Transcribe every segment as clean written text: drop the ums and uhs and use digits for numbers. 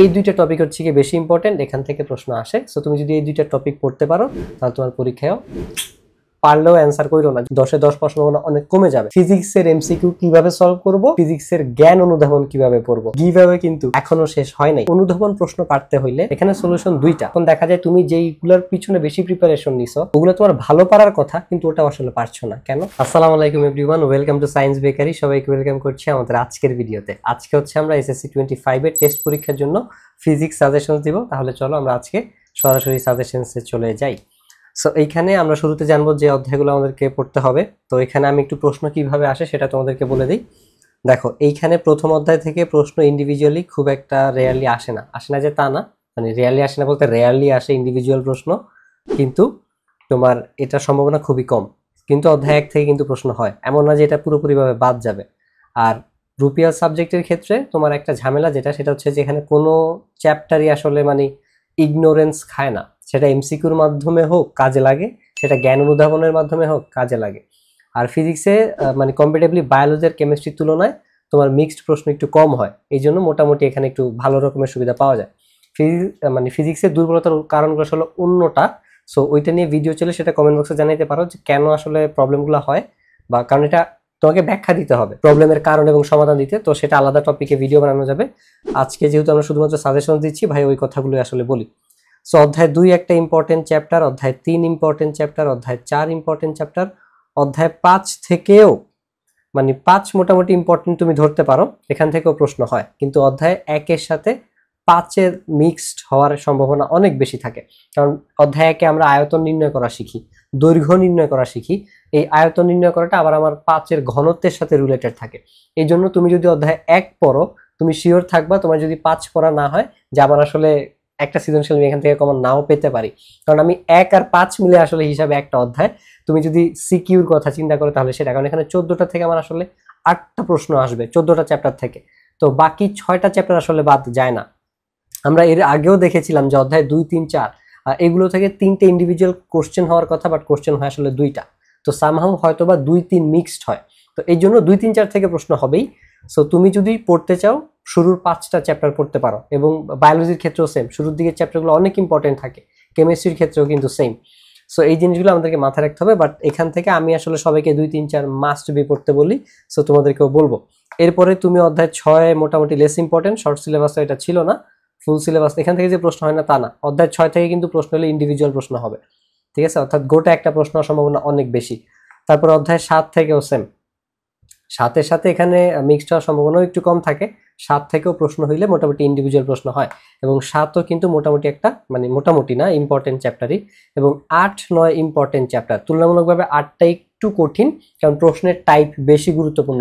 এই দুইটা টপিক হচ্ছে কি বেশি ইম্পর্টেন্ট, এখান থেকে প্রশ্ন আসে। সো তুমি যদি এই দুইটা টপিক পড়তে পারো তাহলে তোমার পরীক্ষায়ও পারলেও অ্যান্সার করো না, 10-এ 10 পাওয়ার সম্ভাবনা অনেক কমে যাবে। ফিজিক্সের এমসিকিউ কিভাবে সলভ করব, ফিজিক্সের জ্ঞান অনুধাবন কিভাবে করব, কিভাবে কিন্তু এখনো শেষ হয় নাই। অনুধাবন প্রশ্ন পারতে হইলে এখানে সলিউশন দুইটা। এখন দেখা যায় তুমি যেইগুলোর পিছনে বেশি প্রিপারেশন নিছো ওগুলো তোমার ভালো পারার কথা, কিন্তু ওটা আসলে পারছো না কেন? আসসালামু আলাইকুম everyone, welcome to science bakery. সবাইকে ওয়েলকাম করছি আমাদের আজকের ভিডিওতে। আজকে হচ্ছে আমরা এসএসসি 25 এর টেস্ট পরীক্ষার জন্য ফিজিক্স সাজেশনস দিব। তাহলে চলো আমরা আজকে সরাসরি সাজেশনসে চলে যাই। সো এইখানে আমরা শুরুতে জানবো যে অধ্যায়গুলো আমাদেরকে পড়তে হবে। তো এখানে আমি একটু প্রশ্ন কিভাবে আসে সেটা তোমাদেরকে বলে দিই। দেখো, এইখানে প্রথম অধ্যায় থেকে প্রশ্ন ইন্ডিভিজুয়ালি খুব একটা রেয়ারলি আসে না যে তা না, মানে রেয়ারলি আসে না বলতে রেয়ারলি আসে ইন্ডিভিজুয়াল প্রশ্ন, কিন্তু তোমার এটা সম্ভাবনা খুবই কম। কিন্তু অধ্যায় 1 থেকে কিন্তু প্রশ্ন হয়, এমন না যে এটা পুরোপুরিভাবে বাদ যাবে। আর রুপিয়াল সাবজেক্টের ক্ষেত্রে তোমার একটা ঝামেলা সেটা হচ্ছে যে এখানে কোনো চ্যাপ্টারই আসলে মানে ইগনোরেন্স খায় না। সেটা এমসিকিউর মাধ্যমে হোক কাজে লাগে, সেটা জ্ঞান অনুধাবনের মাধ্যমে হোক কাজে লাগে। আর ফিজিক্সে মানে কম্পারেটিভলি বায়োলজির কেমিস্ট্রির তুলনায় তোমার মিক্সড প্রশ্ন একটু কম হয়, এই জন্য মোটামুটি এখানে একটু ভালো রকমের সুবিধা পাওয়া যায়। মানে ফিজিক্সের দুর্বলতার কারণগুলো আসলে অন্যটা। সো ওইটা নিয়ে ভিডিও চলে, সেটা কমেন্ট বক্সে জানাইতে পারো যে কেন আসলে প্রবলেমগুলো হয়, বা কারণ এটা তোমাকে ব্যাখ্যা দিতে হবে প্রবলেমের কারণ এবং সমাধান দিতে। তো সেটা আলাদা টপিকে ভিডিও বানানো যাবে। আজকে যেহেতু আমরা শুধুমাত্র সাজেশন দিচ্ছি ভাই, ওই কথাগুলো আসলে বলি। সো অধ্যায় 2 একটা ইম্পর্টেন্ট চ্যাপ্টার, অধ্যায় 3 ইম্পর্টেন্ট চ্যাপ্টার, অধ্যায় 4 ইম্পর্টেন্ট চ্যাপ্টার, অধ্যায় 5 থেকেও মানে 5 মোটামুটি ইম্পর্টেন্ট তুমি ধরতে পারো, এখান থেকেও প্রশ্ন হয়। কিন্তু অধ্যায় 1 এর সাথে 5 এর মিক্সড হওয়ার সম্ভাবনা অনেক বেশি থাকে। কারণ অধ্যায় 1 এ আমরা আয়তন নির্ণয় করা শিখি, দৈর্ঘ্য নির্ণয় করা শিখি। এই আয়তন নির্ণয় করাটা আবার আমার 5 এর ঘনত্বের সাথে রিলেটেড থাকে। এই জন্য তুমি যদি অধ্যায় 1 পড়ো, তুমি শিওর থাকবা তোমার যদি 5 পড়া না হয় যে আমার আসলে একটা সৃজনশীল আমি এখান থেকে কমন নাও পেতে পারি। কারণ আমি 1 আর 5 মিলে আসলে হিসাবে একটা অধ্যায়। তুমি যদি সিকিউর কথা চিন্তা করো তাহলে সেটা, কারণ এখানে 14টা থেকে আমার আসলে 8টা প্রশ্ন আসবে 14টা চ্যাপ্টার থেকে। তো বাকি 6টা চ্যাপ্টার আসলে বাদ যায় না। আমরা এর আগেও দেখেছিলাম যে অধ্যায় 2, 3, 4 এগুলো থেকে 3টে ইন্ডিভিজুয়াল কোশ্চেন হওয়ার কথা, বাট কোশ্চেন হয় আসলে 2টা। তো সামহাউ হয়তো বা 2, 3 মিক্সড হয়। তো এই জন্য 2, 3, 4 থেকে প্রশ্ন হবেই। সো তুমি যদি পড়তে চাও শুরুর 5টা চ্যাপ্টার পড়তে পারো, এবং বায়োলজির ক্ষেত্রেও সেম, শুরুর দিকের চ্যাপ্টারগুলো অনেক ইম্পর্টেন্ট থাকে, কেমিস্ট্রির ক্ষেত্রেও কিন্তু সেম। সো এই জিনিসগুলো আমাদেরকে মাথায় রাখতে হবে। বাট এখান থেকে আমি আসলে সবাইকে 2, 3, 4 মাস্ট বি পড়তে বলি। সো তোমাদেরকেও বলবো। এরপরে তুমি অধ্যায় 6 মোটামুটি লেস ইম্পর্টেন্ট, শর্ট সিলেবাসে এটা ছিল না, ফুল সিলেবাস এখান থেকে যে প্রশ্ন হয় না তা না। অধ্যায় 6 থেকে কিন্তু প্রশ্ন হলে ইন্ডিভিজুয়াল প্রশ্ন হবে, ঠিক আছে? অর্থাৎ গোটা একটা প্রশ্ন হওয়ার সম্ভাবনা অনেক বেশি। তারপর অধ্যায় 7 থেকেও সেম, 7-এর সাথে এখানে মিক্সড হওয়ার সম্ভাবনাও একটু কম থাকে। 7 থেকেও প্রশ্ন হইলে মোটামুটি ইন্ডিভিজুয়াল প্রশ্ন হয়, এবং 7ও কিন্তু মোটামুটি একটা মানে মোটামুটি না ইম্পর্টেন্ট চ্যাপ্টারই। এবং 8, 9 ইম্পর্টেন্ট চ্যাপ্টার। তুলনামূলকভাবে 8টা একটু কঠিন, কারণ প্রশ্নের টাইপ বেশি গুরুত্বপূর্ণ।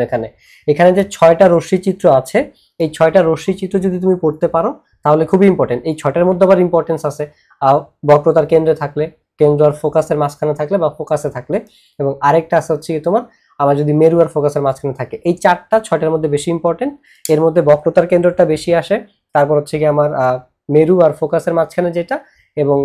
এখানে যে 6টা রশ্মি চিত্র আছে, এই 6টা রশ্মি চিত্র যদি তুমি পড়তে পারো তাহলে খুবই ইম্পর্টেন্ট। এই 6টার মধ্যে আবার ইম্পর্টেন্স আছে বক্রতার কেন্দ্রে থাকলে, কেন্দ্র আর ফোকাসের মাঝখানে থাকলে বা ফোকাসে থাকলে, এবং আরেকটা আছে হচ্ছে তোমার আমার যদি মেরু আর ফোকাসের মাঝখানে থাকে। এই 4টা 6টার মধ্যে বেশি ইম্পর্টেন্ট। এর মধ্যে বক্রতার কেন্দ্রটা বেশি আসে, তারপর হচ্ছে কি আমার মেরু আর ফোকাসের মাঝখানে যেটা, এবং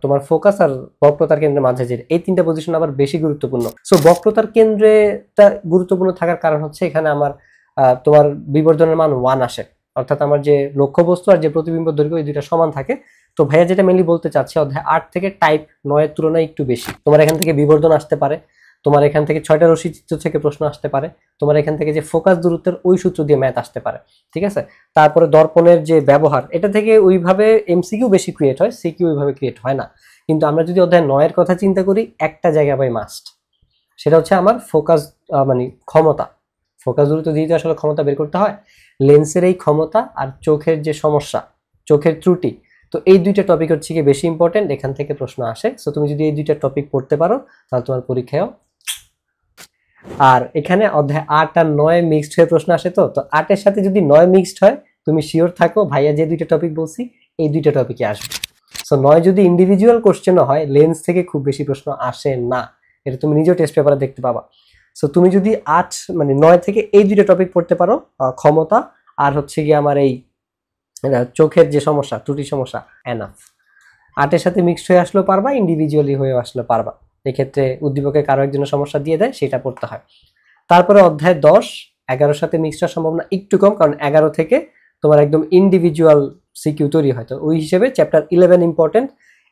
তোমার ফোকাস আর বক্রতার কেন্দ্রের মাঝে যেটা, এই 3টা পজিশন আবার বেশি গুরুত্বপূর্ণ। সো বক্রতার কেন্দ্রেটা গুরুত্বপূর্ণ থাকার কারণ হচ্ছে এখানে আমার তোমার বিবর্ধনের মান 1 আসে, অর্থাৎ আমার যে লক্ষ্যবস্তু আর যে প্রতিবিম্ব দৈর্ঘ্য এই দুইটা সমান থাকে। তো ভাইয়া যেটা মেনলি বলতে চাচ্ছি, অধ্যায় 8 থেকে টাইপ 9 এর তুলনায় একটু বেশি। তোমার এখান থেকে বিবর্ধন আসতে পারে, তোমার এখান থেকে 6টা রশ্মি চিত্র থেকে প্রশ্ন আসতে পারে, তোমার এখান থেকে যে ফোকাস দূরত্বের ওই সূত্র দিয়ে ম্যাথ আসতে পারে, ঠিক আছে? তারপরে দর্পণের যে ব্যবহার, এটা থেকে ওইভাবে এমসিকিউ বেশি ক্রিয়েট হয়, সিকিউ ওইভাবে ক্রিয়েট হয় না। কিন্তু আমরা যদি অধ্যায় 9 এর কথা চিন্তা করি, একটা জায়গা বাই মাস্ট, সেটা হচ্ছে আমার ফোকাস মানে ক্ষমতা। ফোকাস দূরত্ব দিয়ে আসলে ক্ষমতা বের করতে হয়, লেন্সের এই ক্ষমতা আর চোখের যে সমস্যা, চোখের ত্রুটি। তো এই দুইটা টপিক হচ্ছে কি বেশি ইম্পর্টেন্ট, এখান থেকে প্রশ্ন আসে। সো তুমি যদি এই দুইটা টপিক পড়তে পারো তাহলে তোমার পরীক্ষায়ও। আর এখানে অধ্যায় 8 আর 9 মিক্সড হয়ে প্রশ্ন আসে। তো 8 এর সাথে যদি 9 মিক্সড হয়, তুমি শিওর থাকো ভাইয়া যে দুইটা টপিক বলছি এই দুইটা টপিকে আসবে। সো 9 যদি ইন্ডিভিজুয়াল কোশ্চেনও হয়, লেন্স থেকে খুব বেশি প্রশ্ন আসে না, এটা তুমি নিজেও টেস্ট পেপারে দেখতে পাবা। সো তুমি যদি 8 মানে 9 থেকে এই দুইটা টপিক পড়তে পারো, ক্ষমতা আর হচ্ছে কি আমার এই চোখের যে সমস্যা, ত্রুটি সমস্যা, এনাফ। 8 এর সাথে মিক্সড হয়ে আসলেও পারবা, ইন্ডিভিজুয়ালি হয়ে আসলেও পারবা। এক্ষেত্রে উদ্দীপকে কারো একজনের সমস্যা দিয়ে দেয়, সেটা পড়তে হয়। তারপরে অধ্যায় 10, 11-র সাথে মিক্সড হওয়ার সম্ভাবনা একটু কম, কারণ 11 থেকে তোমার একদম ইন্ডিভিজুয়াল সিকিউ তৈরি হয়। তো ওই হিসেবে চ্যাপ্টার 11 ইম্পর্টেন্ট,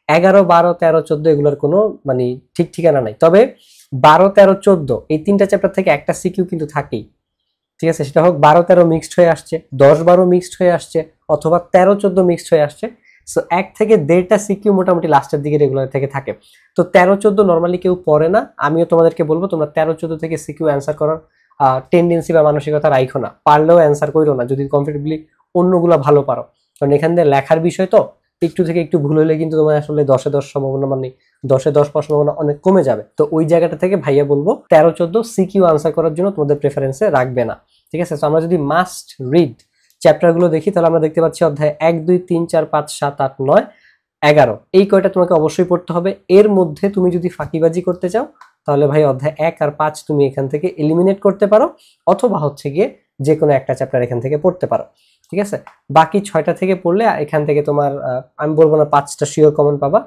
11, 12, 13, 14 এগুলোর কোনো মানে ঠিক ঠিকানা নাই। তবে 12, 13, 14 এই তিনটা চ্যাপ্টার থেকে একটা সিকিউ কিন্তু থাকেই, ঠিক আছে? সেটা হোক 12, 13 মিক্সড হয়ে আসছে, 10, 12 মিক্সড হয়ে আসছে, অথবা 13, 14 মিক্সড হয়ে আসছে। সো 1 থেকে 1.5টা সিকিউ মোটামুটি লাস্টের দিকে রেগুলার থেকে থাকে। তো 13, 14 নর্মালি কেউ পড়ে না, আমিও তোমাদেরকে বলবো তোমরা 13, 14 থেকে সিকিউ অ্যান্সার করার টেন্ডেন্সি বা মানসিকতা রাখো না, পারলেও অ্যান্সার করো না যদি কমফর্টেবলি অন্যগুলো ভালো পারো। কারণ এখান দিয়ে লেখার বিষয় তো একটু থেকে একটু ভুল হলে কিন্তু তোমার আসলে 10-এ 10 সম্ভাবনা, মানে 10-এ 10 পাওয়ার সম্ভাবনা অনেক কমে যাবে। তো ওই জায়গাটা থেকে ভাইয়া বলবো 13, 14 সিকিউ আনসার করার জন্য তোমাদের প্রেফারেন্সে রাখবে না, ঠিক আছে? তো আমরা যদি মাস্ট রিড চ্যাপ্টারগুলো দেখি তাহলে আমরা দেখতে পাচ্ছি অধ্যায় 1, 2, 3, 4, 5, 7, 8, 9, 11 এই কয়টা তোমাকে অবশ্যই পড়তে হবে। এর মধ্যে তুমি যদি ফাঁকিবাজি করতে চাও তাহলে ভাই অধ্যায় 1 আর 5 তুমি এখান থেকে এলিমিনেট করতে পারো, অথবা হচ্ছে গিয়ে যে কোনো একটা চ্যাপ্টার এখান থেকে পড়তে পারো, ঠিক আছে? বাকি 6টা থেকে পড়লে এখান থেকে তোমার আমি বলবো না 5টা শিওর কমন পাবা,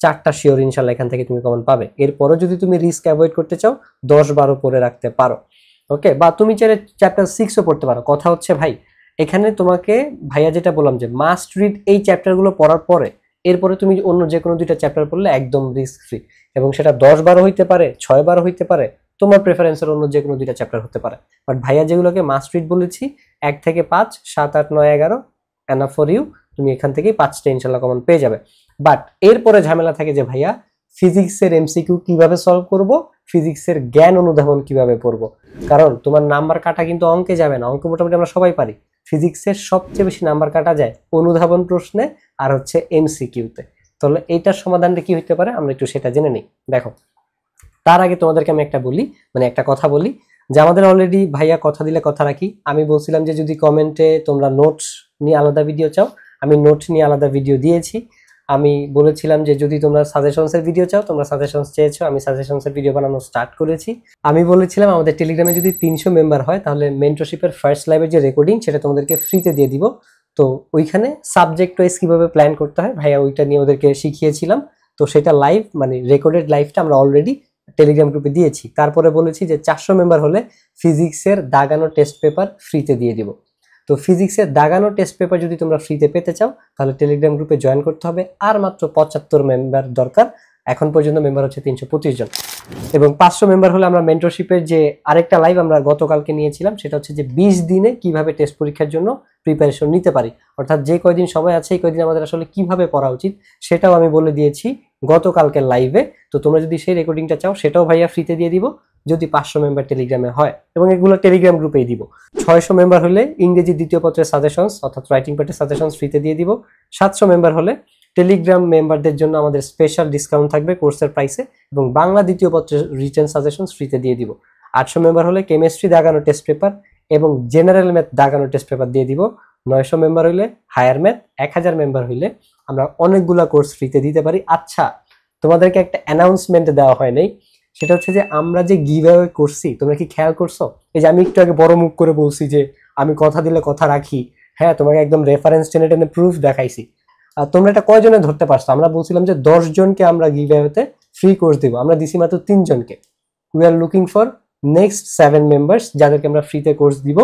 4টা শিওর ইনশাল্লাহ এখান থেকে তুমি কমন পাবে। এরপরও যদি তুমি রিস্ক অ্যাভয়েড করতে চাও 10, 12 পড়ে রাখতে পারো, ওকে? বা তুমি চাইলে চ্যাপ্টার 6ও পড়তে পারো। কথা হচ্ছে ভাই এখানে তোমাকে ভাইয়া যেটা বললাম যে মাস্ট রিড এই চ্যাপ্টারগুলো পড়ার পরে এরপরে তুমি অন্য যে কোনো 2টা চ্যাপ্টার পড়লে একদম রিস্ক ফ্রি, এবং সেটা 10, 12 হইতে পারে, 6, 12 হইতে পারে, তোমার প্রেফারেন্সের অন্য যে কোনো 2টা চ্যাপ্টার হতে পারে। বাট ভাইয়া যেগুলোকে মাস্ট রিড বলেছি 1 থেকে 5, 7, 8, 9, 11 এনাফ ফর ইউ, তুমি এখান থেকেই 5টা ইনশাল্লাহ কমন পেয়ে যাবে। বাট এরপরে ঝামেলা থাকে যে ভাইয়া ফিজিক্সের এমসিকিউ কিভাবে সলভ করব, ফিজিক্সের জ্ঞান অনুধাবন কিভাবে পড়বো। কারণ তোমার নাম্বার কাটা কিন্তু অঙ্কে যাবে না, অঙ্ক মোটামুটি আমরা সবাই পারি। ফিজিক্সের সবচেয়ে বেশি নাম্বার কাটা যায় অনুধাবন প্রশ্নে আর হচ্ছে এমসিকিউতে। তাহলে এইটার সমাধানটা কি হতে পারে আমরা একটু সেটা জেনে নিই। দেখো, তার আগে তোমাদেরকে আমি একটা কথা বলি যে আমাদের অলরেডি ভাইয়া কথা দিলে কথা রাখি। আমি বলছিলাম যে যদি কমেন্টে তোমরা নোটস নিয়ে আলাদা ভিডিও চাও, আমি নোট নিয়ে আলাদা ভিডিও দিয়েছি। আমি বলেছিলাম যে যদি তোমরা সাজেশনসের ভিডিও চাও, তোমরা সাজেশনস চেয়েছো, আমি সাজেশনসের ভিডিও বানানো স্টার্ট করেছি। আমি বলেছিলাম আমাদের টেলিগ্রামে যদি 300 মেম্বার হয় তাহলে মেন্টরশিপের ফার্স্ট লাইভের যে রেকর্ডিং সেটা তোমাদেরকে ফ্রিতে দিয়ে দিব। তো ওইখানে সাবজেক্ট ওয়াইজ কিভাবে প্ল্যান করতে হয় ভাইয়া ওইটা নিয়ে ওদেরকে শিখিয়েছিলাম। তো সেটা লাইভ মানে রেকর্ডেড লাইভটা আমরা অলরেডি টেলিগ্রাম গ্রুপে দিয়েছি। তারপরে বলেছি যে 400 মেম্বার হলে ফিজিক্সের দাগানো টেস্ট পেপার ফ্রিতে দিয়ে দিব। তো ফিজিক্সের দাগানো টেস্ট পেপার যদি তোমরা ফ্রিতে পেতে চাও তাহলে টেলিগ্রাম গ্রুপে জয়েন করতে হবে। আর মাত্র 75 মেম্বার দরকার, এখন পর্যন্ত মেম্বার হচ্ছে 325 জন। এবং 500 মেম্বার হলে আমরা মেন্টরশিপের যে আরেকটা লাইভ আমরা গতকালকে নিয়েছিলাম সেটা হচ্ছে যে 20 দিনে কিভাবে টেস্ট পরীক্ষার জন্য প্রিপারেশন নিতে পারি, অর্থাৎ যে কয়দিন সময় আছে এই কয়দিন আমাদের আসলে কিভাবে পড়া উচিত সেটাও আমি বলে দিয়েছি গতকালকের লাইভে। তো তোমরা যদি সেই রেকর্ডিংটা চাও সেটাও ভাইয়া ফ্রিতে দিয়ে দিব যদি 500 মেম্বার টেলিগ্রামে হয়, এবং এগুলো টেলিগ্রাম গ্রুপেই দিব। 600 মেম্বার হলে ইংরেজি দ্বিতীয় পত্রের সাজেশনস অর্থাৎ রাইটিং পার্টের সাজেশনস ফ্রিতে দিয়ে দিব। 700 মেম্বার হলে টেলিগ্রাম মেম্বারদের জন্য আমাদের স্পেশাল ডিসকাউন্ট থাকবে কোর্সের প্রাইসে, এবং বাংলা দ্বিতীয় পত্রের রিটেন সাজেশনস ফ্রিতে দিয়ে দিব। 800 মেম্বার হলে কেমিস্ট্রি দাগানো টেস্ট পেপার এবং জেনারেল ম্যাথ দাগানো টেস্ট পেপার দিয়ে দিব। 900 মেম্বার হইলে হায়ার ম্যাথ, 1000 মেম্বার হইলে আমরা অনেকগুলা কোর্স ফ্রিতে দিতে পারি। আচ্ছা, তোমাদেরকে একটা অ্যানাউন্সমেন্ট দেওয়া হয় নাই, সেটা হচ্ছে যে আমরা যে গিভ অ্যাওয়ে করছি তোমরা কি খেয়াল করছো? এই যে আমি একটু আগে বড় মুখ করে বলছি যে আমি কথা দিলে কথা রাখি, হ্যাঁ তোমাকে একদম রেফারেন্স টেনে টেনে প্রুফ দেখাইছি। তোমরা এটা কয়জনে ধরতে পারছো? আমরা বলছিলাম যে 10 জনকে আমরা গিভ অ্যাওয়েতে ফ্রি কোর্স দিব, আমরা দিছি মাত্র 3 জনকে। We are looking for next 7 members যাদেরকে আমরা ফ্রিতে কোর্স দিব।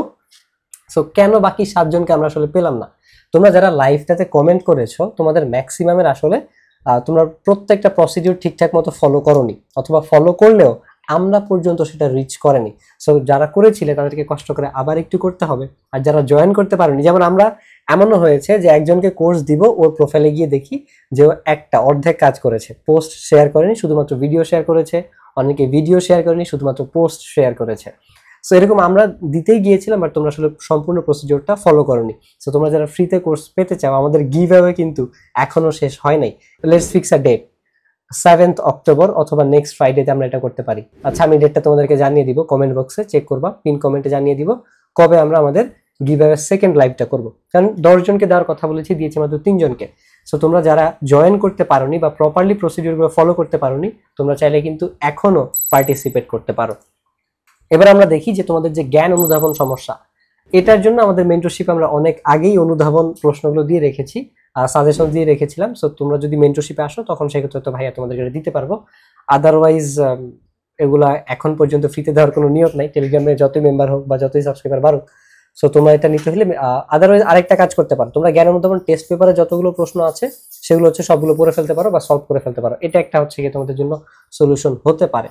সো কেন বাকি 7 জনকে আমরা আসলে পেলাম না? তোমরা যারা লাইভটাতে কমেন্ট করেছো তোমাদের ম্যাক্সিমামের আসলে তোমরা প্রত্যেকটা প্রসিডিউর ঠিকঠাক মতো ফলো করোনি, অথবা ফলো করলেও আমরা পর্যন্ত সেটা রিচ করেনি। সো যারা করেছিলে তাদেরকে কষ্ট করে আবার একটু করতে হবে। আর যারা জয়েন করতে পারেনি, যেমন আমরা এমনও হয়েছে যে একজনকে কোর্স দিব, ওর প্রোফাইলে গিয়ে দেখি যে ও একটা অর্ধেক কাজ করেছে, পোস্ট শেয়ার করেনি, শুধুমাত্র ভিডিও শেয়ার করেছে। অনেকে ভিডিও শেয়ার করেনি, শুধুমাত্র পোস্ট শেয়ার করেছে। সো এরকম আমরা দিতেই গিয়েছিলাম, বাট তোমরা আসলে সম্পূর্ণ প্রসিডিওরটা ফলো করোনি। সো তোমরা যারা ফ্রিতে কোর্স পেতে চাও, আমাদের গিভ অ্যাওয়ে কিন্তু এখনো শেষ হয় নাই। Let's fix a date, 7th October অথবা নেক্সট ফ্রাইডেতে আমরা এটা করতে পারি। আচ্ছা, আমি ডেটটা তোমাদেরকে জানিয়ে দিব, কমেন্ট বক্সে চেক করবা, পিন কমেন্টে জানিয়ে দিব কবে আমরা আমাদের গিভ অ্যাওয়ে সেকেন্ড লাইভটা করব। কারণ 10 জনকে দেওয়ার কথা বলেছি, দিয়েছি মাত্র 3 জনকে। সো তোমরা যারা জয়েন করতে পারোনি বা প্রপারলি প্রসিডিওরগুলো ফলো করতে পারোনি, তোমরা চাইলে কিন্তু এখনো পার্টিসিপেট করতে পারো। এবার আমরা দেখি যে তোমাদের যে জ্ঞান অনুধাবন সমস্যা, এটার জন্য আমাদের মেন্টরশিপ আমরা অনেক আগেই অনুধাবন প্রশ্নগুলো দিয়ে রেখেছি, সাজেশন দিয়ে রেখেছিলাম। সো তোমরা যদি মেন্টরশিপে আসো তখন সেক্ষেত্রে তো ভাইয়া তোমাদেরকে দিতে পারবো। আদারওয়াইজ এগুলা এখন পর্যন্ত ফ্রিতে দেওয়ার কোনো নিয়ত নাই। টেলিগ্রামে যতই মেম্বার হোক বা যতই সাবস্ক্রাইবার বাড়ুক, সো তোমরা এটা নিতে হলে আদারওয়াইজ আরেকটা কাজ করতে পারো, তোমরা জ্ঞানের মধ্যে টেস্ট পেপারে যতগুলো প্রশ্ন আছে সেগুলো হচ্ছে সবগুলো পড়ে ফেলতে পারো বা সলভ করে ফেলতে পারো। এটা একটা হচ্ছে কি তোমাদের জন্য সলিউশন হতে পারে।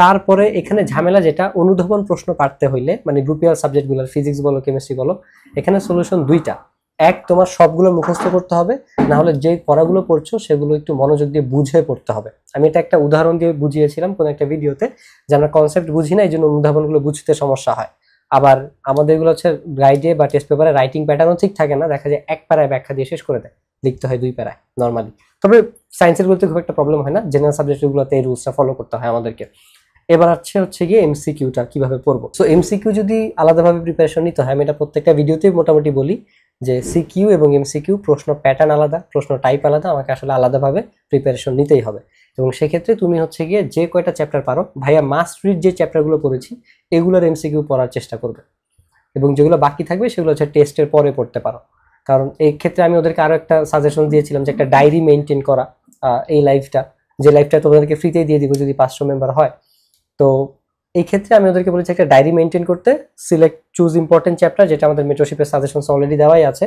তারপরে এখানে ঝামেলা যেটা, অনুধাবন প্রশ্ন পারতে হইলে মানে গ্রুপিয়াল সাবজেক্টগুলো ফিজিক্স বলো কেমিস্ট্রি বলো, এখানে সলিউশন দুইটা। এক, তোমার সবগুলো মুখস্থ করতে হবে, না হলে যে পড়াগুলো পড়ছো সেগুলো একটু মনোযোগ দিয়ে বুঝে পড়তে হবে। আমি এটা একটা উদাহরণ দিয়ে বুঝিয়েছিলাম কোন একটা ভিডিওতে, যে আমরা কনসেপ্ট বুঝি না, এই জন্য অনুধাবনগুলো বুঝতে সমস্যা হয়। আবার আমাদের এগুলো হচ্ছে গাইডে বা টেস্ট পেপারে রাইটিং প্যাটার্নও ঠিক থাকে না, দেখা যায় এক প্যারায় ব্যাখ্যা দিয়ে শেষ করে দেয়, লিখতে হয় 2 প্যারায় নর্মালি। তবে সায়েন্সের গুলোতে খুব একটা প্রবলেম হয় না, জেনারেল সাবজেক্টগুলোতে এই রুলসটা ফলো করতে হয় আমাদেরকে। এবার হচ্ছে গিয়ে এমসিকিউটা কিভাবে পড়বো। সো এমসিকিউ যদি আলাদাভাবে প্রিপারেশন নিতে হয়, আমি এটা প্রত্যেকটা ভিডিওতেই মোটামুটি বলি যে সিকিউ এবং এমসিকিউ প্রশ্ন প্যাটার্ন আলাদা, প্রশ্ন টাইপ আলাদা, আমাকে আসলে আলাদাভাবে প্রিপারেশন নিতেই হবে। এবং সেক্ষেত্রে তুমি হচ্ছে গিয়ে যে কয়টা চ্যাপ্টার পারো, ভাইয়া মাস্ট রিড যে চ্যাপ্টারগুলো পড়েছি এগুলোর এমসিকিউ পড়ার চেষ্টা করবে, এবং যেগুলো বাকি থাকবে সেগুলো হচ্ছে টেস্টের পরে পড়তে পারো। কারণ এই ক্ষেত্রে আমি ওদেরকে আরো একটা সাজেশন দিয়েছিলাম যে একটা ডায়েরি মেনটেন করা, এই লাইফটা, যে লাইফটা তোমাদেরকে ফ্রিতেই দিয়ে দিব যদি 500 মেম্বার হয়। তো এই ক্ষেত্রে আমি ওদেরকে বলেছি একটা ডায়েরি মেনটেন করতে, সিলেক্ট চুজ ইম্পর্টেন্ট চ্যাপ্টার, যেটা আমাদের মেন্টরশিপের সাজেশনস অলরেডি দেওয়াই আছে।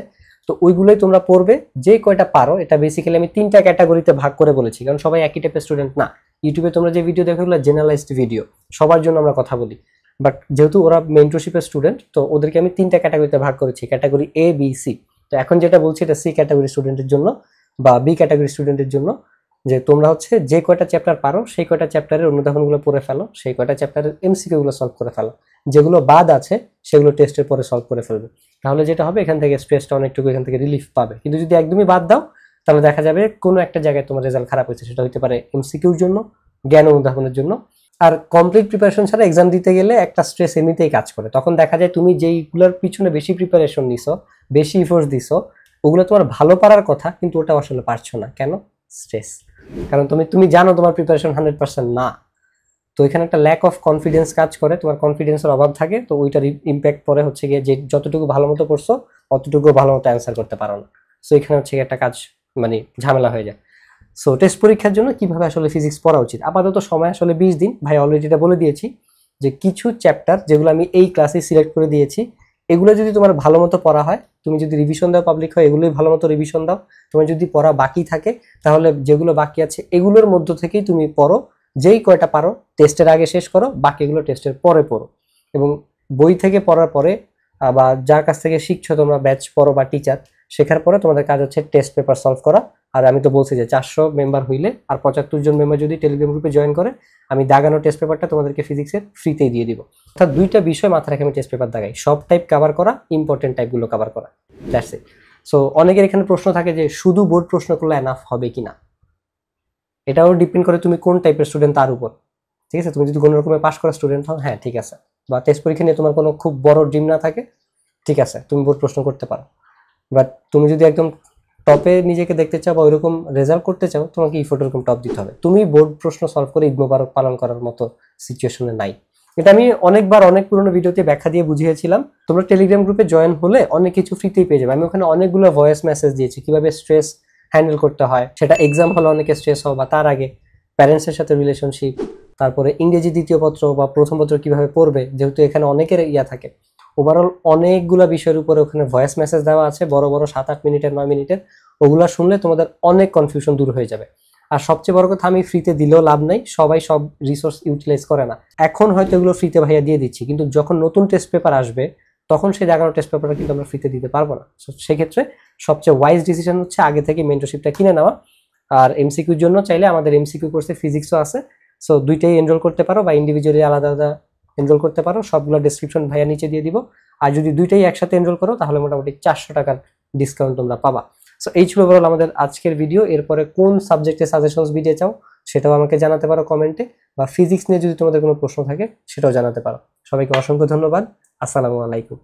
তো ওইগুলোই তোমরা পড়বে, যে কয়টা পারো। এটা বেসিক্যালি আমি 3টা ক্যাটাগরিতে ভাগ করে বলেছি, কারণ সবাই একই টাইপের স্টুডেন্ট না। ইউটিউবে তোমরা যে ভিডিও দেখো এগুলো জেনারেলাইজড ভিডিও, সবার জন্য আমরা কথা বলি। বাট যেহেতু ওরা মেন্টরশিপের স্টুডেন্ট, তো ওদেরকে আমি 3টা ক্যাটাগরিতে ভাগ করেছি, ক্যাটাগরি এ বি সি। তো এখন যেটা বলছি এটা সি ক্যাটাগরি স্টুডেন্টের জন্য বা বি ক্যাটাগরি স্টুডেন্টের জন্য, যে তোমরা হচ্ছে যে কয়টা চ্যাপ্টার পারো সেই কয়টা চ্যাপ্টারের অনুধাবনগুলো পড়ে ফেলো, সেই কয়টা চ্যাপ্টারের এমসিকিউ গুলো সলভ করে ফেলো, যেগুলো বাদ আছে সেগুলো টেস্টের পরে সলভ করে ফেলবে। তাহলে যেটা হবে, এখান থেকে স্ট্রেসটা অনেকটুকু এখান থেকে রিলিফ পাবে। কিন্তু যদি একদমই বাদ দাও, তাহলে দেখা যাবে কোনো একটা জায়গায় তোমার রেজাল্ট খারাপ হয়েছে, সেটা হতে পারে এমসিকিউর জন্য, জ্ঞান অনুধাবনের জন্য। আর কমপ্লিট প্রিপারেশন ছাড়া এক্সাম দিতে গেলে একটা স্ট্রেস এমনিতেই কাজ করে। তখন দেখা যায় তুমি যেইগুলোর পিছনে বেশি প্রিপারেশন নিছো, বেশি ইফোর্টস দিছো, ওগুলো তোমার ভালো পারার কথা, কিন্তু ওটা আসলে পারছো না। কেন? স্ট্রেস। কারণ তুমি জানো তোমার প্রিপারেশন 100% না। তো এখানে একটা ল্যাক অফ কনফিডেন্স কাজ করে, তোমার কনফিডেন্সের অভাব থাকে, তো ওইটার ইম্প্যাক্ট পরে হচ্ছে গিয়ে যে যতটুকু ভালো মতো পড়ছো অতটুকু ভালো মতো অ্যান্সার করতে পারো না। সো এখানে হচ্ছে একটা কাজ মানে ঝামেলা হয়ে যায়। সো টেস্ট পরীক্ষার জন্য কিভাবে আসলে ফিজিক্স পড়া উচিত, আপাতত সময় আসলে 20 দিন। ভাই অলরেডি এটা বলে দিয়েছি যে কিছু চ্যাপ্টার যেগুলো আমি এই ক্লাসে সিলেক্ট করে দিয়েছি, এগুলো যদি তোমার ভালো মতো পড়া হয়, তুমি যদি রিভিশন দাও, পাবলিক হয়, এগুলোই ভালো মতো রিভিশন দাও। তোমার যদি পড়া বাকি থাকে, তাহলে যেগুলো বাকি আছে এগুলোর মধ্য থেকেই তুমি পড়ো, যেই কয়টা পারো টেস্টের আগে শেষ করো, বাকিগুলো টেস্টের পরে পড়ো। এবং বই থেকে পড়ার পরে বা যার কাছ থেকে শিখছো তোমরা, ব্যাচ পড়ো বা টিচার, শেখার পরে তোমাদের কাজ হচ্ছে টেস্ট পেপার সলভ করা। আর আমি তো বলছি যে 400 মেম্বার হইলে আর 75 জন মেম্বার যদি টেলিগ্রাম গ্রুপে জয়েন করে, আমি দাগানো টেস্ট পেপারটা তোমাদেরকে ফিজিক্সের ফ্রিতেই দিয়ে দিব। অর্থাৎ 2টা বিষয় মাথায় রেখে আমি টেস্ট পেপার দাগাই, সব টাইপ কভার করা, ইম্পর্টেন্ট টাইপগুলো কভার করা, দ্যাটস ইট। সো অনেকের এখানে প্রশ্ন থাকে যে শুধু বোর্ড প্রশ্ন করলে এনাফ হবে কিনা। এটাও ডিপেন্ড করে তুমি কোন টাইপের স্টুডেন্ট তার উপর। ঠিক আছে, তুমি যদি কোনো রকমের পাস করা স্টুডেন্ট হও, হ্যাঁ ঠিক আছে, বা টেস্ট পরীক্ষা নিয়ে তোমার কোনো খুব বড় ড্রিম না থাকে, ঠিক আছে, তুমি বোর্ড প্রশ্ন করতে পারো। বাট তুমি যদি একদম টপে নিজেকে দেখতে চাও বা ওইরকম রেজাল্ট করতে চাও, তোমাকে ইফোর্ট এরকম টপ দিতে হবে। তুমি বোর্ড প্রশ্ন সলভ করে ঈদ মোবারক পালন করার মতো সিচুয়েশনে নাই। এটা আমি অনেকবার অনেক পুরোনো ভিডিওতে ব্যাখ্যা দিয়ে বুঝিয়েছিলাম। তোমরা টেলিগ্রাম গ্রুপে জয়েন হলে অনেক কিছু ফ্রিতেই পেয়ে যাবে। আমি ওখানে অনেকগুলো ভয়েস মেসেজ দিয়েছি কিভাবে স্ট্রেস হ্যান্ডেল করতে হয়, সেটা এক্সাম হলে অনেকে স্ট্রেস হয় বা তার আগে প্যারেন্টসের সাথে রিলেশনশিপ, তারপরে ইংরেজি দ্বিতীয় পত্র বা প্রথম পত্র কিভাবে পড়বে, যেহেতু এখানে অনেকের ইয়া থাকে। ওভারঅল অনেকগুলো বিষয়ের উপরে ওখানে ভয়েস মেসেজ দেওয়া আছে, বড় বড় 7-8 মিনিটের 9 মিনিটের। ওগুলা শুনলে তোমাদের অনেক কনফিউশন দূর হয়ে যাবে। আর সবচেয়ে বড় কথা, আমি ফ্রিতে দিলেও লাভ নাই, সবাই সব রিসোর্স ইউটিলাইজ করে না। এখন হয়তো এগুলো ফ্রিতে ভাইয়া দিয়ে দিচ্ছি, কিন্তু যখন নতুন টেস্ট পেপার আসবে তখন সেই দাগানো টেস্ট পেপারটা কিন্তু আমরা ফ্রিতে দিতে পারবো না। সেক্ষেত্রে সবচেয়ে ওয়াইজ ডিসিশন হচ্ছে আগে থেকে মেন্টরশিপটা কিনে নেওয়া। আর এমসিকিউর জন্য চাইলে আমাদের এমসিকিউ কোর্সে ফিজিক্সও আছে, সো দুইটাই এনরোল করতে পারো বা ইন্ডিভিজুয়ালি আলাদা আলাদা এনরোল করতে পারো। সবগুলো ডেসক্রিপশন ভাইয়া নিচে দিয়ে দিব। আর যদি দুইটাই একসাথে এনরোল করো, তাহলে মোটামুটি 400 টাকার ডিসকাউন্ট তোমরা পাবা। সো এই ছিল ওভারঅল আমাদের আজকের ভিডিও। এরপরে কোন সাবজেক্টে সাজেশনস ভিডিও চাও সেটাও আমাকে জানাতে পারো কমেন্টে, বা ফিজিক্স নিয়ে যদি তোমাদের কোনো প্রশ্ন থাকে সেটাও জানাতে পারো। সবাইকে অসংখ্য ধন্যবাদ। আসসালামু আলাইকুম।